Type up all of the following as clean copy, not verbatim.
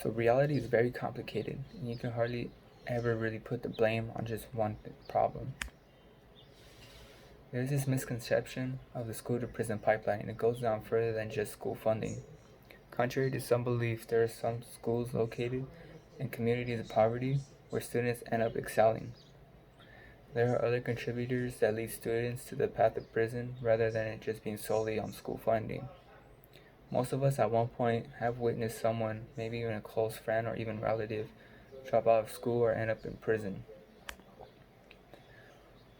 So reality is very complicated, and you can hardly ever really put the blame on just one problem. There's this misconception of the school to prison pipeline, and it goes down further than just school funding. Contrary to some belief, there are some schools located in communities of poverty where students end up excelling. There are other contributors that lead students to the path of prison rather than it just being solely on school funding. Most of us at one point have witnessed someone, maybe even a close friend or even relative, drop out of school or end up in prison.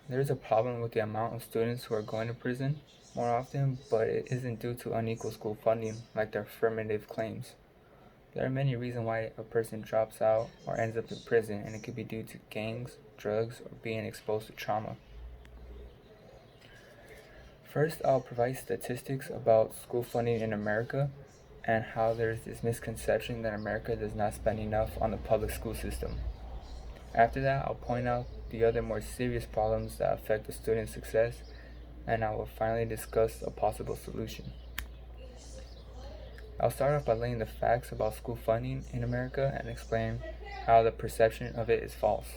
There is a problem with the amount of students who are going to prison more often, but it isn't due to unequal school funding like their affirmative claims. There are many reasons why a person drops out or ends up in prison, and it could be due to gangs, drugs, or being exposed to trauma. First, I'll provide statistics about school funding in America and how there's this misconception that America does not spend enough on the public school system. After that, I'll point out the other more serious problems that affect the student's success, and I will finally discuss a possible solution. I'll start off by laying the facts about school funding in America and explain how the perception of it is false.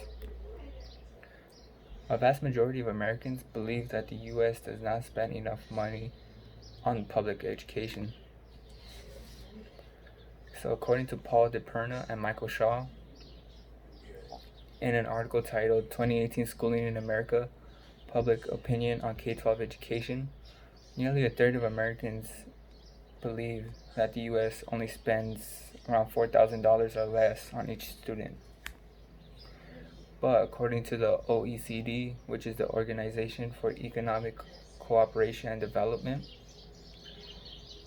A vast majority of Americans believe that the U.S. does not spend enough money on public education. So according to Paul DePerna and Michael Shaw, in an article titled 2018 Schooling in America, Public Opinion on K-12 Education, nearly a third of Americans believe that the U.S. only spends around $4,000 or less on each student. But according to the OECD, which is the Organization for Economic Cooperation and Development,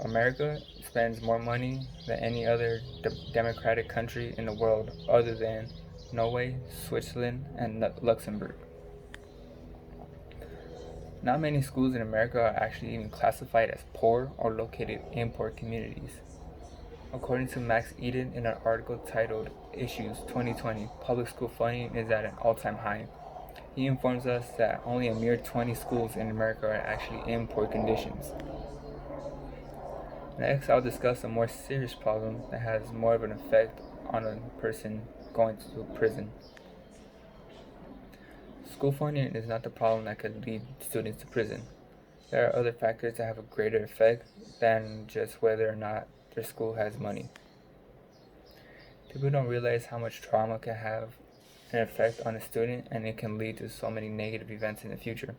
America spends more money than any other democratic country in the world other than Norway, Switzerland, and Luxembourg. Not many schools in America are actually even classified as poor or located in poor communities. According to Max Eden in an article titled Issues 2020, public school funding is at an all-time high. He informs us that only a mere 20 schools in America are actually in poor conditions. Next, I'll discuss a more serious problem that has more of an effect on a person going to prison. School funding is not the problem that could lead students to prison. There are other factors that have a greater effect than just whether or not their school has money. People don't realize how much trauma can have an effect on a student, and it can lead to so many negative events in the future.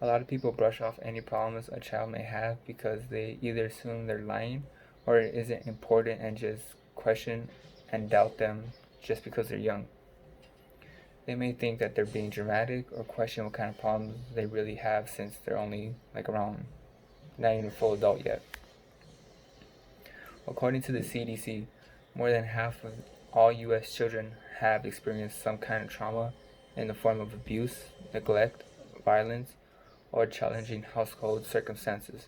A lot of people brush off any problems a child may have because they either assume they're lying or it isn't important and just question and doubt them just because they're young. They may think that they're being dramatic or question what kind of problems they really have since they're only around, not even a full adult yet. According to the CDC, more than half of all U.S. children have experienced some kind of trauma in the form of abuse, neglect, violence, or challenging household circumstances,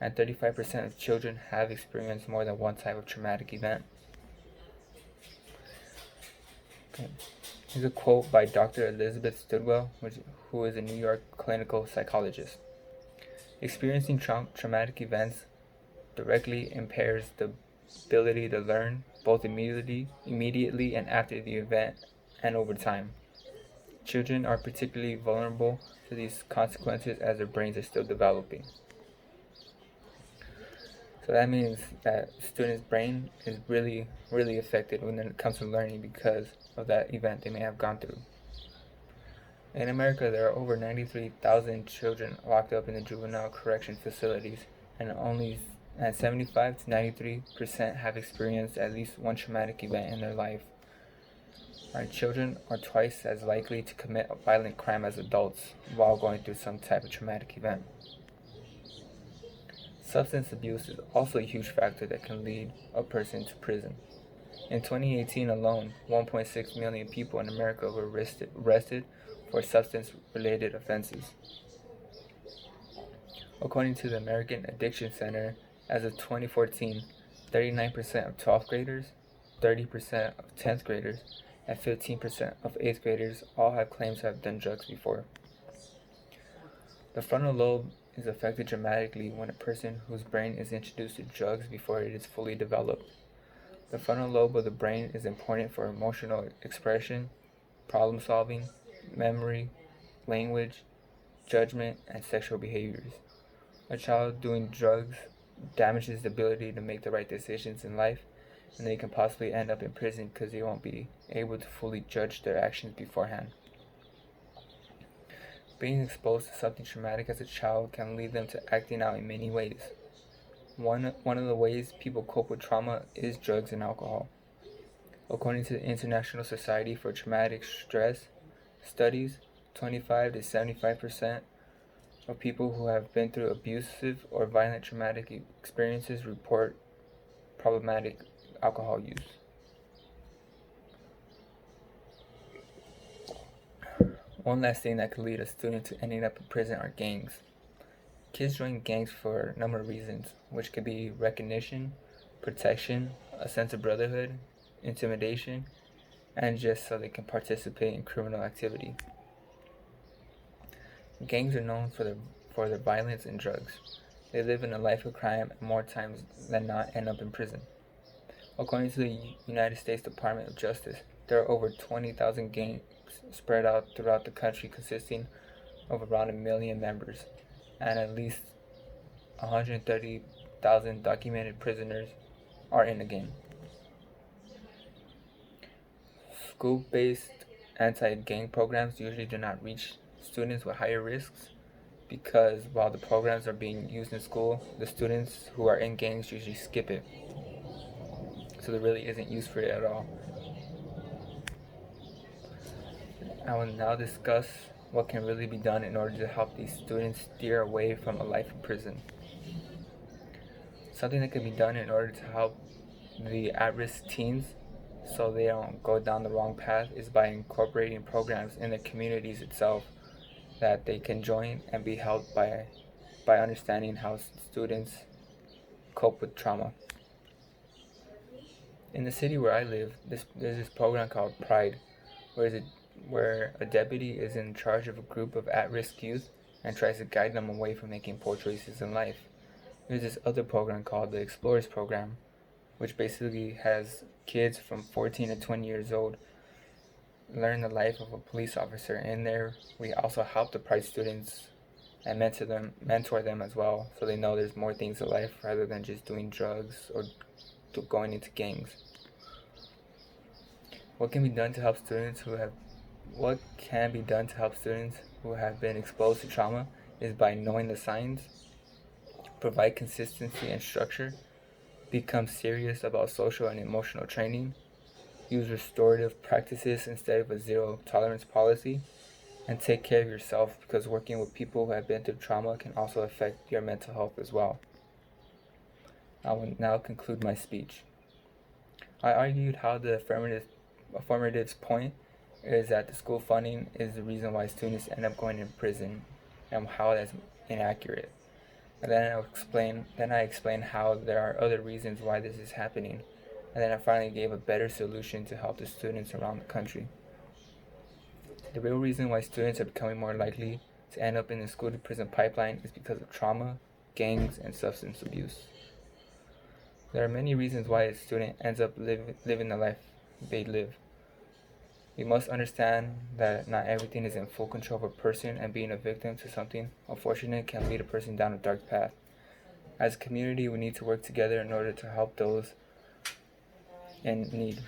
and 35% of children have experienced more than one type of traumatic event. Okay. Here's a quote by Dr. Elizabeth Studwell, who is a New York clinical psychologist. Experiencing traumatic events directly impairs the ability to learn, both immediately and after the event and over time. Children are particularly vulnerable to these consequences as their brains are still developing. So that means that student's brain is really affected when it comes to learning because of that event they may have gone through. In America, there are over 93,000 children locked up in the juvenile correction facilities, and 75 to 93% have experienced at least one traumatic event in their life. Our children are twice as likely to commit a violent crime as adults while going through some type of traumatic event. Substance abuse is also a huge factor that can lead a person to prison. In 2018 alone, 1.6 million people in America were arrested for substance-related offenses. According to the American Addiction Center, as of 2014, 39% of 12th graders, 30% of 10th graders, and 15% of 8th graders all have claims to have done drugs before. The frontal lobe is affected dramatically when a person whose brain is introduced to drugs before it is fully developed. The frontal lobe of the brain is important for emotional expression, problem solving, memory, language, judgment, and sexual behaviors. A child doing drugs damages the ability to make the right decisions in life, and they can possibly end up in prison because they won't be able to fully judge their actions beforehand. Being exposed to something traumatic as a child can lead them to acting out in many ways. One of the ways people cope with trauma is drugs and alcohol. According to the International Society for Traumatic Stress studies, 25 to 75% of people who have been through abusive or violent traumatic experiences report problematic alcohol use. One last thing that could lead a student to ending up in prison are gangs. Kids join gangs for a number of reasons, which could be recognition, protection, a sense of brotherhood, intimidation, and just so they can participate in criminal activity. Gangs are known for their violence and drugs. They live in a life of crime and more times than not end up in prison. According to the United States Department of Justice, there are over 20,000 gangs spread out throughout the country consisting of around 1 million members, and at least 130,000 documented prisoners are in a gang. School-based anti-gang programs usually do not reach students with higher risks because while the programs are being used in school, the students who are in gangs usually skip it. So there really isn't use for it at all. I will now discuss what can really be done in order to help these students steer away from a life in prison. Something that can be done in order to help the at-risk teens so they don't go down the wrong path is by incorporating programs in the communities itself that they can join and be helped by understanding how students cope with trauma. In the city where I live, there's this program called Pride, where a deputy is in charge of a group of at-risk youth and tries to guide them away from making poor choices in life. There's this other program called the Explorers Program, which basically has kids from 14 to 20 years old learn the life of a police officer. In there, we also help the Pride students and mentor them as well, so they know there's more things in life rather than just doing drugs or going into gangs. What can be done to help students who have been exposed to trauma is by knowing the signs, provide consistency and structure, become serious about social and emotional training, use restorative practices instead of a zero tolerance policy, and take care of yourself because working with people who have been through trauma can also affect your mental health as well. I will now conclude my speech. I argued how the affirmative's point is that the school funding is the reason why students end up going in prison and how that's inaccurate. And then I explained how there are other reasons why this is happening. And then I finally gave a better solution to help the students around the country. The real reason why students are becoming more likely to end up in the school to prison pipeline is because of trauma, gangs, and substance abuse. There are many reasons why a student ends up living the life they live. We must understand that not everything is in full control of a person, and being a victim to something unfortunate can lead a person down a dark path. As a community, we need to work together in order to help those in need.